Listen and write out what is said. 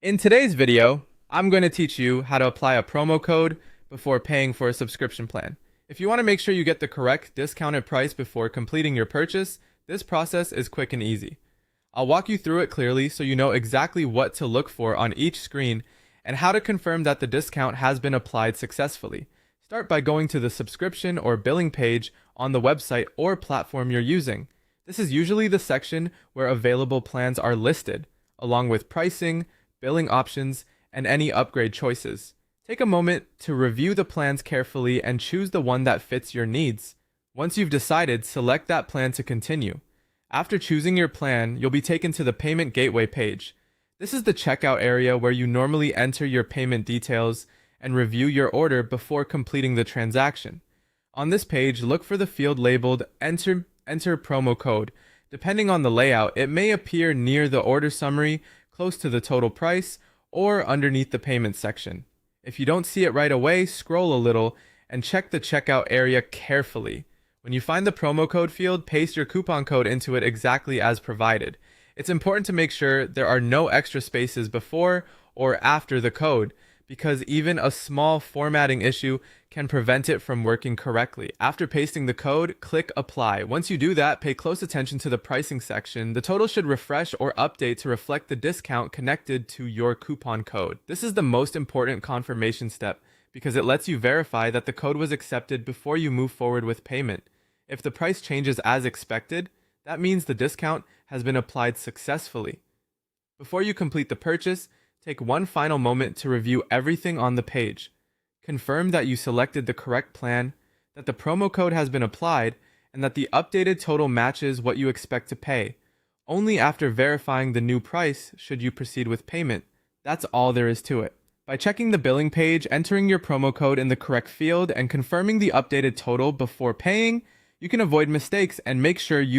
In today's video, I'm going to teach you how to apply a promo code before paying for a subscription plan. If you want to make sure you get the correct discounted price before completing your purchase, this process is quick and easy. I'll walk you through it clearly so you know exactly what to look for on each screen and how to confirm that the discount has been applied successfully. Start by going to the subscription or billing page on the website or platform you're using. This is usually the section where available plans are listed, along with pricing, billing options, and any upgrade choices. Take a moment to review the plans carefully and choose the one that fits your needs. Once you've decided, select that plan to continue. After choosing your plan, you'll be taken to the payment gateway page. This is the checkout area where you normally enter your payment details and review your order before completing the transaction. On this page, look for the field labeled Enter Promo Code. Depending on the layout, it may appear near the order summary, close to the total price, or underneath the payment section. If you don't see it right away, scroll a little and check the checkout area carefully. When you find the promo code field, paste your coupon code into it exactly as provided. It's important to make sure there are no extra spaces before or after the code, because even a small formatting issue can prevent it from working correctly. After pasting the code, click Apply. Once you do that, pay close attention to the pricing section. The total should refresh or update to reflect the discount connected to your coupon code. This is the most important confirmation step because it lets you verify that the code was accepted before you move forward with payment. If the price changes as expected, that means the discount has been applied successfully. Before you complete the purchase, take one final moment to review everything on the page. Confirm that you selected the correct plan, that the promo code has been applied, and that the updated total matches what you expect to pay. Only after verifying the new price should you proceed with payment. That's all there is to it. By checking the billing page, entering your promo code in the correct field, and confirming the updated total before paying, you can avoid mistakes and make sure you